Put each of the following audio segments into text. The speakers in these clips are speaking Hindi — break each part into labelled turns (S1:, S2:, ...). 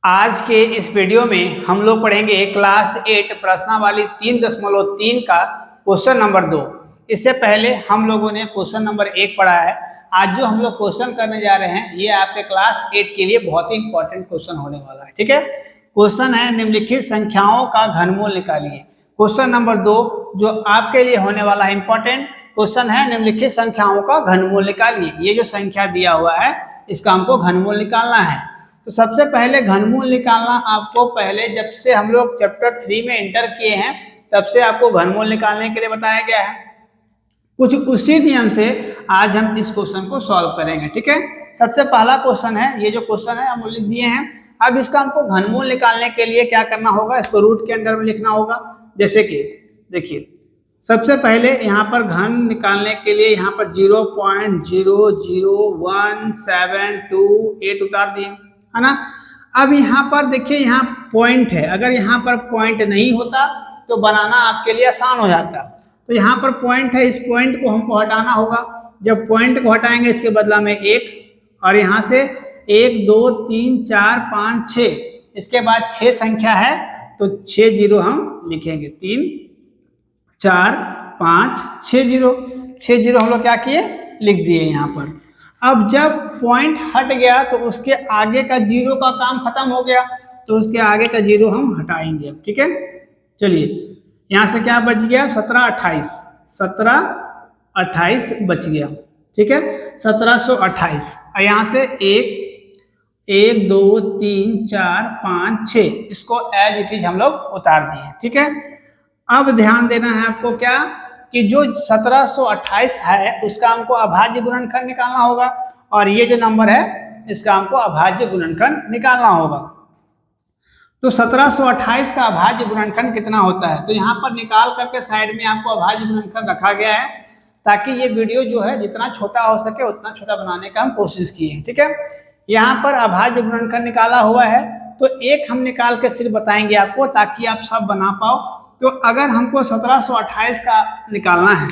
S1: आज के इस वीडियो में हम लोग पढ़ेंगे क्लास 8 प्रश्नावली 3.3 का क्वेश्चन नंबर 2। इससे पहले हम लोगों ने क्वेश्चन नंबर 1 पढ़ा है। आज जो हम लोग क्वेश्चन करने जा रहे हैं ये आपके क्लास 8 के लिए बहुत ही इंपॉर्टेंट क्वेश्चन होने वाला है। ठीक है, क्वेश्चन है निम्नलिखित संख्याओं का घनमूल निकालिए। क्वेश्चन नंबर 2 जो आपके लिए होने वाला है इंपॉर्टेंट क्वेश्चन है, निम्नलिखित संख्याओं का घनमूल निकालिए। ये जो संख्या दिया हुआ है इसका हमको घनमूल निकालना है। तो सबसे पहले घनमूल निकालना आपको पहले जब से हम लोग चैप्टर 3 में एंटर किए हैं तब से आपको घनमूल निकालने के लिए बताया गया है। कुछ उसी नियम से आज हम इस क्वेश्चन को सॉल्व करेंगे। ठीक है, सबसे पहला क्वेश्चन है, ये जो क्वेश्चन है हम लिख दिए हैं। अब इसका हमको घनमूल निकालने के लिए क्या करना होगा, इसको रूट के अंडर में लिखना होगा। जैसे कि देखिए सबसे पहले यहाँ पर घन निकालने के लिए यहाँ पर 0.00172 उतार दिए है ना। अब यहाँ पर देखिए यहाँ पॉइंट है, अगर यहाँ पर पॉइंट नहीं होता तो बनाना आपके लिए आसान हो जाता। तो यहाँ पर पॉइंट है, इस पॉइंट को हमको हटाना होगा। जब पॉइंट को हटाएंगे इसके बदला में 1 और यहाँ से 1 2 3 4 5 6, इसके बाद 6 संख्या है तो 6 जीरो हम लिखेंगे। 3 4 5 6 जीरो हम लोग क्या किए, लिख दिए यहाँ पर। अब जब पॉइंट हट गया तो उसके आगे का जीरो का काम खत्म हो गया, तो उसके आगे का जीरो हम हटाएंगे अब। ठीक है, चलिए यहाँ से क्या बच गया, 17 28 बच गया। ठीक है, 1728। और यहाँ से 1 2 3 4 5 6 इसको एज इट इज हम लोग उतार दिए। ठीक है, अब ध्यान देना है आपको क्या कि जो 1728 है उसका हमको अभाज्य गुणनखंड निकालना होगा, और ये जो नंबर है इसका हमको अभाज्य गुणनखंड निकालना होगा। तो 1728 का अभाज्य गुणनखंड कितना होता है, तो यहाँ पर निकाल करके साइड में आपको अभाज्य गुणनखंड रखा गया है ताकि ये वीडियो जो है जितना छोटा हो सके उतना छोटा बनाने का हम कोशिश किए हैं। ठीक है, यहाँ पर अभाज्य गुणनखंड निकाला हुआ है तो एक हम निकाल के सिर्फ बताएंगे आपको ताकि आप सब बना पाओ। तो अगर हमको 1728 का निकालना है,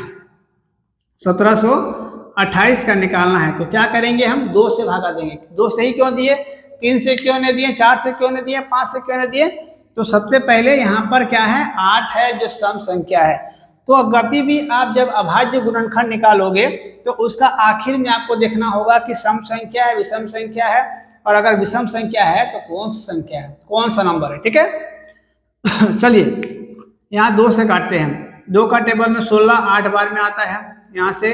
S1: 1728 का निकालना है तो क्या करेंगे, हम 2 से भागा देंगे। 2 से ही क्यों दिए, 3 से क्यों नहीं दिए, 4 से क्यों नहीं दिए, 5 से क्यों नहीं दिए। तो सबसे पहले यहाँ पर क्या है, 8 है जो सम संख्या है। तो कभी भी आप जब अभाज्य गुणनखंड निकालोगे तो उसका आखिर में आपको देखना होगा कि सम संख्या है, विषम संख्या है, और अगर विषम संख्या है तो कौन सी संख्या है, कौन सा नंबर है। ठीक है चलिए यहाँ 2 से काटते हैं। 2 का टेबल में 16 8 बार में आता है, यहाँ से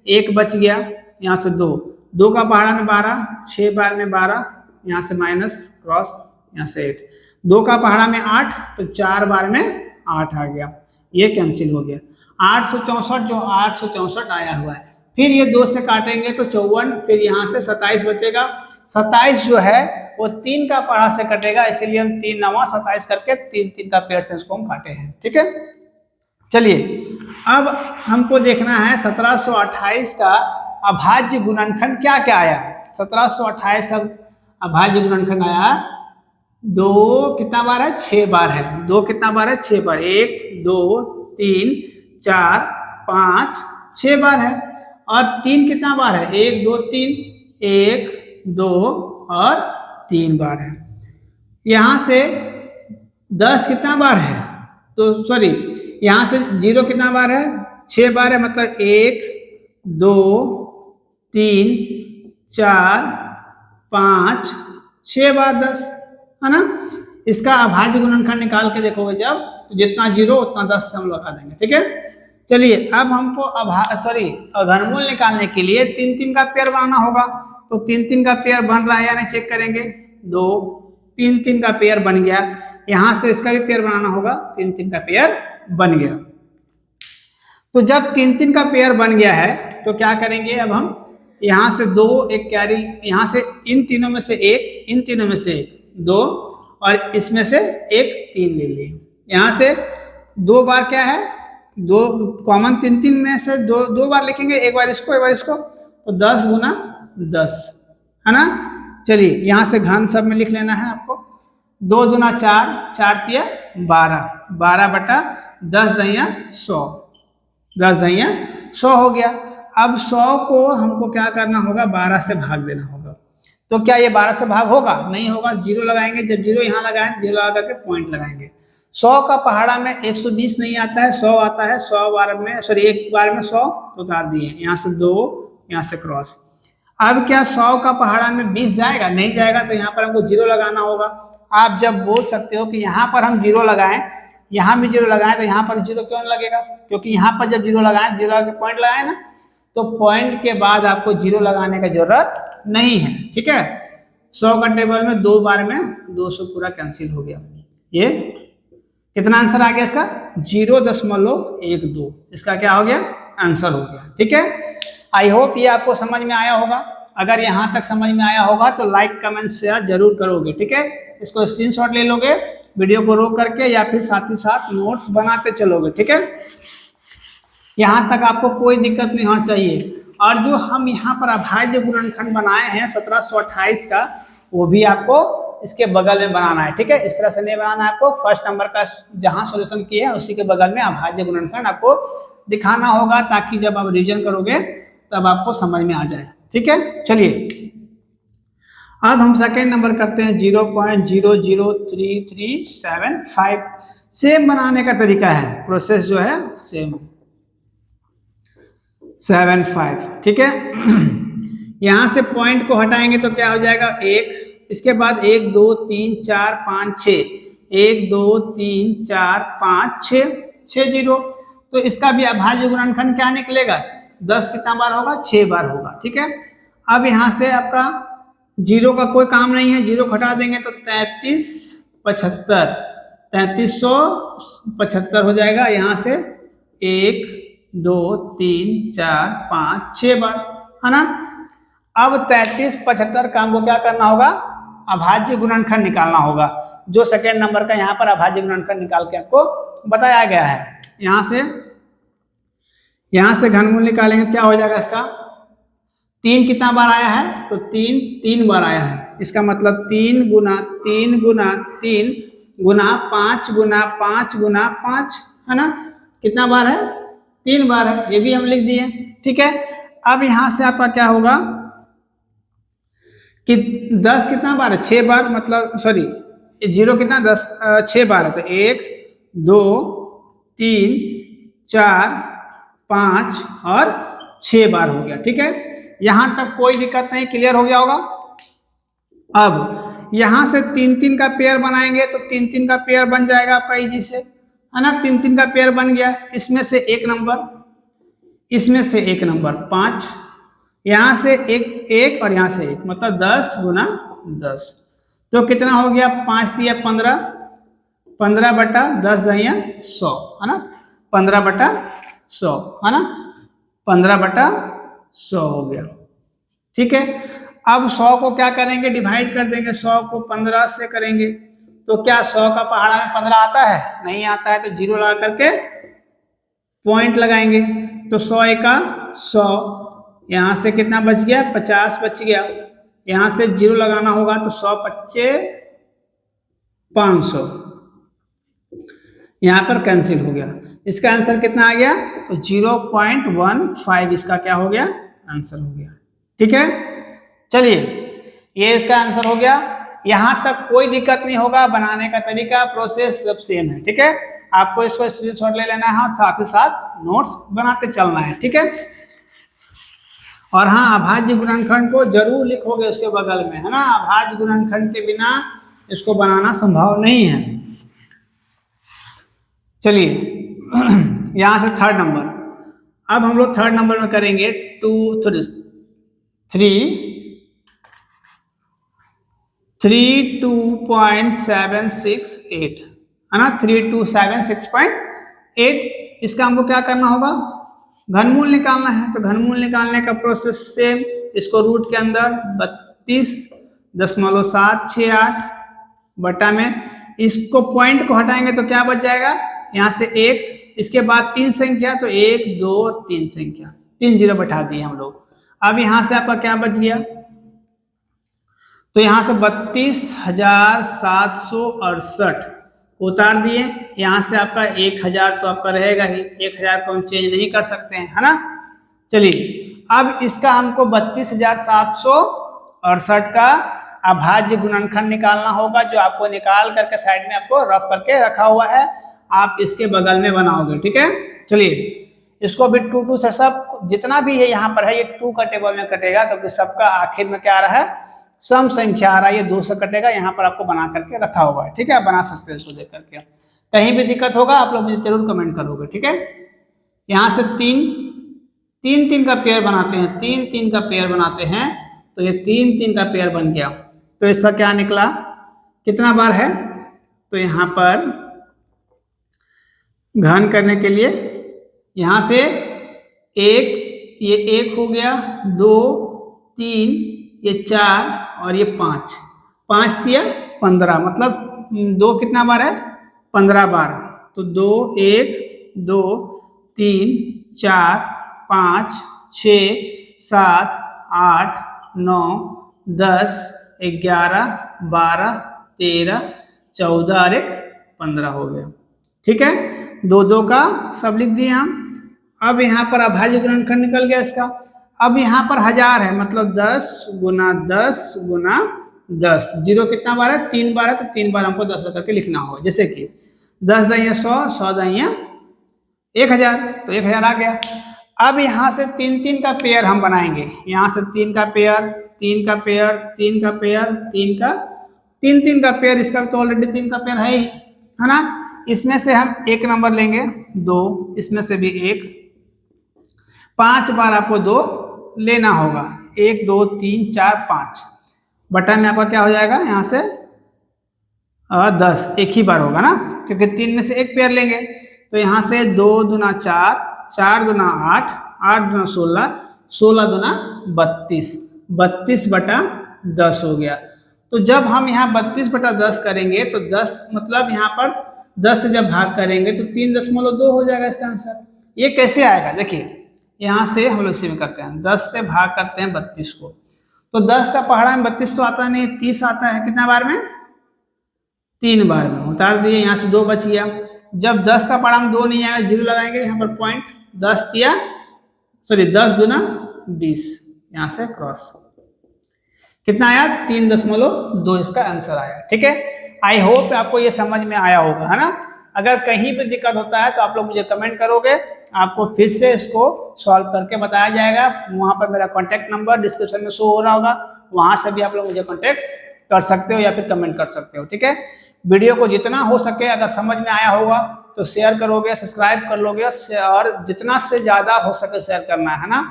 S1: 1 बच गया, यहाँ से 2 का पहाड़ा में 12 6 बार में 12, यहाँ से माइनस क्रॉस, यहाँ से 8। 2 का पहाड़ा में 8 तो 4 बार में 8 आ गया, ये कैंसिल हो गया। 864 जो 864 आया हुआ है। फिर ये 2 से काटेंगे तो 54, फिर यहाँ से 27 बचेगा। 27 जो है वो 3 का पहाड़ा से कटेगा, इसीलिए हम 3 9 27 करके 3 का पेड़ से इसको हम काटे हैं। ठीक है, चलिए अब हमको देखना है 1728 का अभाज्य गुणनखंड क्या क्या आया। 1728 अब अभाज्य गुणनखंड आया 2 कितना बार है, 6 बार है। 2 कितना बार है, 6 बार। 1 2 3 4 5 6 बार है। और 3 कितना बार है, 1 2 3, 1 2 और 3 बार है। यहाँ से 10 कितना बार है, तो सॉरी यहाँ से 0 कितना बार है, 6 बार है। मतलब 1 2 3 4 5 6 बार 10 है ना। इसका अभाज्य गुणनखंड निकाल के देखोगे जब तो जितना 0 उतना 10 से हम लगा देंगे। ठीक है, चलिए अब हमको घनमूल निकालने के लिए 3 का पेयर बनाना होगा। तो 3 का पेयर बन रहा है या नहीं चेक करेंगे। 2 3 का पेयर बन गया, यहाँ से इसका भी पेयर बनाना होगा। 3 का पेयर बन गया। तो जब 3 का पेयर बन गया है तो क्या करेंगे, अब हम यहाँ से 2 एक कैरी, यहाँ से इन तीनों में से एक, इन तीनों में से 2 और इसमें से एक 3 ले लिए। यहाँ से 2 बार क्या है, 2 कॉमन 3 में से 2 बार लिखेंगे, एक बार इसको एक बार इसको, तो 10 गुना 10 है ना। चलिए यहाँ से घन सब में लिख लेना है आपको। 2 दूना 4, 4 तिया 12, 12 बटा 10 दहिया 100, 10 दहिया 100 हो गया। अब 100 को हमको क्या करना होगा, 12 से भाग देना होगा। तो क्या ये 12 से भाग होगा? नहीं होगा, जीरो लगाएंगे। जब जीरो यहाँ लगाएंगे, जीरो लगा करके पॉइंट लगाएंगे। 100 का पहाड़ा में 120 नहीं आता है, 100 आता है। 100 बार में सॉरी एक बार में 100 उतार दिए, यहाँ से 2, यहाँ से क्रॉस। अब क्या 100 का पहाड़ा में 20 जाएगा? नहीं जाएगा, तो यहाँ पर हमको जीरो लगाना होगा। आप जब बोल सकते हो कि यहाँ पर हम जीरो लगाएं, यहाँ भी जीरो लगाएं, तो यहाँ पर जीरो क्यों लगेगा? क्योंकि यहाँ पर जब जीरो लगाएं, जीरो के पॉइंट लगाए ना, तो पॉइंट के बाद आपको जीरो लगाने का जरूरत नहीं है। ठीक है, 100 का टेबल में 2 बार में 200 पूरा कैंसिल हो गया। ये कितना आंसर आ गया इसका? 0.12। इसका क्या हो गया? आंसर हो गया। ठीक है, आई होप ये आपको समझ में आया होगा। अगर यहाँ तक समझ में आया होगा तो लाइक कमेंट शेयर जरूर करोगे। ठीक है, इसको स्क्रीनशॉट ले लोगे वीडियो को रोक करके, या फिर साथ ही साथ नोट्स बनाते चलोगे। ठीक है, यहाँ तक आपको कोई दिक्कत नहीं होना चाहिए। और जो हम यहाँ पर अभाज्य गुणनखंड बनाए हैं 1728 का, वो भी आपको इसके बगल में बनाना है। ठीक है, इस तरह से नहीं बनाना है आपको। फर्स्ट नंबर का जहाँ सॉल्यूशन किया है उसी के बगल में अभाज्य गुणनखंड आपको दिखाना होगा, ताकि जब आप रिवीजन करोगे तब आपको समझ में आ जाए। ठीक है, चलिए अब हम सेकेंड नंबर करते हैं 0.003375। सेम बनाने का तरीका है, प्रोसेस जो है सेम 75। ठीक है, यहाँ से पॉइंट को हटाएंगे तो क्या हो जाएगा? 1, इसके बाद 1 2 3 4 5 6, 1 2 3 4 5 6, 6 जीरो। तो इसका भी अभाज्य गुणनखंड क्या निकलेगा? 10 कितना बार होगा? 6 बार होगा। ठीक है, अब यहाँ से आपका जीरो का कोई काम नहीं है, जीरो घटा देंगे तो 3375 हो जाएगा। यहाँ से 1 2 3 4 5 6 बार, है ना। अब 3375 का हमको क्या करना होगा? अभाज्य गुणनखंड निकालना होगा, जो सेकेंड नंबर का यहाँ पर अभाज्य गुणनखंड निकाल के आपको बताया गया है। यहाँ से घनमूल निकालेंगे, क्या हो जाएगा इसका? 3 कितना बार आया है? तो 3 बार आया है। इसका मतलब 3 गुना 3 गुना 3 गुना 5 गुना 5 गुना 5, है ना। कितना बार है? 3 बार है, ये भी हम लिख दिए। ठीक है, अब यहाँ से आपका क्या होगा कि 10 कितना बार है? 6 बार, मतलब सॉरी जीरो कितना? 10 6 बार है, तो 1 2 3 4 5 और 6 बार हो गया। ठीक है, यहां तक कोई दिक्कत नहीं, क्लियर हो गया होगा। अब यहां से 3 का पेयर बनाएंगे तो 3 का पेयर बन जाएगा आपका इजी से, है ना। 3 का पेयर बन गया, इसमें से एक नंबर, इसमें से एक नंबर 5, यहां से एक और यहां से एक, मतलब 10 गुना 10। तो कितना हो गया? 5 दिया 15, 15 बटा 10 दहिया 100, है ना। 15 बटा 100, है ना। 15 बटा 100 हो गया। ठीक है, अब 100 को क्या करेंगे? डिवाइड कर देंगे। 100 को 15 से करेंगे तो क्या 100 का पहाड़ा में 15 आता है? नहीं आता है, तो जीरो लगा करके पॉइंट लगाएंगे। तो 100 एका 100, यहाँ से कितना बच गया? 50 बच गया। यहाँ से जीरो लगाना होगा, तो 100 25 500, यहाँ पर कैंसिल हो गया। इसका आंसर कितना आ गया? तो 0.15 इसका क्या हो गया? आंसर हो गया। ठीक है, चलिए ये इसका आंसर हो गया। यहां तक कोई दिक्कत नहीं होगा, बनाने का तरीका प्रोसेस सब सेम है। ठीक है, आपको इसको स्क्रीनशॉट ले लेना है, साथ ही साथ नोट्स बनाते चलना है। ठीक है, और हाँ, अभाज्य गुणनखंड को जरूर लिखोगे उसके बगल में, है ना। अभाज्य गुणनखंड के बिना इसको बनाना संभव नहीं है। चलिए यहां से थर्ड नंबर, अब हम लोग थर्ड नंबर में करेंगे 32.768, है ना। 32.768, इसका हमको क्या करना होगा? घनमूल निकालना है। तो घनमूल निकालने का प्रोसेस सेम, इसको रूट के अंदर 32.768 बटा में, इसको पॉइंट को हटाएंगे तो क्या बच जाएगा? यहाँ से 1, इसके बाद 3 संख्या, तो 1 2 3 संख्या, 3 जीरो बैठा दिए हम लोग। अब यहाँ से आपका क्या बच गया? तो यहाँ से 32,768 को उतार दिए। यहाँ से आपका 1000 तो आपका रहेगा ही, 1000 को हम चेंज नहीं कर सकते हैं, है ना। चलिए अब इसका हमको 32,768 68 का अभाज्य गुणनखंड निकालना होगा, जो आपको निकाल करके साइड में आपको रफ करके रखा हुआ है, आप इसके बगल में बनाओगे। ठीक है, चलिए इसको भी 2 2 से सब जितना भी है यहाँ पर है ये 2 का टेबल में कटेगा, क्योंकि सबका आखिर में क्या आ रहा है, सम संख्या आ रहा है, ये 2 से कटेगा, यहाँ पर आपको बना करके रखा हुआ है। ठीक है, आप बना सकते हैं इसको देख करके। कहीं भी दिक्कत होगा आप लोग मुझे जरूर कमेंट करोगे। ठीक है, यहाँ से 3 3 का पेयर बनाते हैं, 3 3 का पेयर बनाते हैं, तो ये 3 3 का पेयर बन गया। तो इसका क्या निकला, कितना बार है, तो यहाँ पर घन करने के लिए यहाँ से एक, ये 1 हो गया, 2 3, ये 4 और ये 5, 5 दिया 15, मतलब 2 कितना बार है, 15 बार। तो 2 1 2 3 4 5 6 7 8 9 10 11 12 13 14 और 1 15 हो गया। ठीक है, 2 2 का सब लिख दिए हम। अब यहाँ पर अभाज्य गुणनखंड निकल गया इसका। अब यहाँ पर 1000 है, मतलब 10 गुना 10 गुना 10, 0 कितना बार है, 3 बार है, तो 3 बार हमको 10 करके लिखना होगा। जैसे कि 10 दाइयाँ 100, 100 दाइयाँ 1000, तो 1000 आ गया। अब यहाँ से 3 3 का पेयर हम बनाएंगे, यहाँ से 3 का पेयर 3 का पेयर 3 का पेयर 3 का 3 3 का पेयर, इसका तो ऑलरेडी 3 का पेयर है ही, है ना। इसमें से हम 1 नंबर लेंगे 2, इसमें से भी 1, 5 बार आपको 2 लेना होगा, 1 2 3 4 5, बटा में आपका क्या हो जाएगा, यहाँ से 10 एक ही बार होगा ना, क्योंकि 3 में से 1 पेयर लेंगे। तो यहाँ से 2 दूना 4, 4 दूना 8, 8 दूना 16, 16 दूना 32, 32 बटा 10 हो गया। तो जब हम यहाँ 32 बटा 10 करेंगे तो 10 मतलब यहाँ पर 10 से जब भाग करेंगे तो 3.2 हो जाएगा इसका आंसर। ये कैसे आएगा, देखिए यहाँ से हम लोग इसी में करते हैं, 10 से भाग करते हैं 32 को, तो 10 का पहाड़ा में 32 तो आता नहीं, 30 आता है, कितना बार में, 3 बार में, उतार दिए, यहाँ से 2 बच गया। जब 10 का पहाड़ा में 2 नहीं आएगा, 0 लगाएंगे, यहाँ पर पॉइंट 10 दिया, सॉरी 10 दूना 20, यहाँ से क्रॉस, कितना आया, 3.2 इसका आंसर आया। ठीक है, आई होप आपको ये समझ में आया होगा, है ना। अगर कहीं भी दिक्कत होता है तो आप लोग मुझे कमेंट करोगे, आपको फिर से इसको सॉल्व करके बताया जाएगा। वहाँ पर मेरा कॉन्टैक्ट नंबर डिस्क्रिप्शन में शो हो रहा होगा, वहाँ से भी आप लोग मुझे कॉन्टैक्ट कर सकते हो या फिर कमेंट कर सकते हो। ठीक है, वीडियो को जितना हो सके अगर समझ में आया होगा तो शेयर करोगे, सब्सक्राइब कर लोगे, और जितना से ज़्यादा हो सके शेयर करना है ना,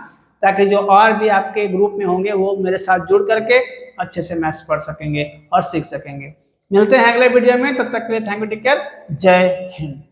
S1: ताकि जो और भी आपके ग्रुप में होंगे वो मेरे साथ जुड़ करके अच्छे से मैथ्स पढ़ सकेंगे और सीख सकेंगे। मिलते हैं अगले वीडियो में, तब तक के लिए थैंक यू, टेक केयर, जय हिंद।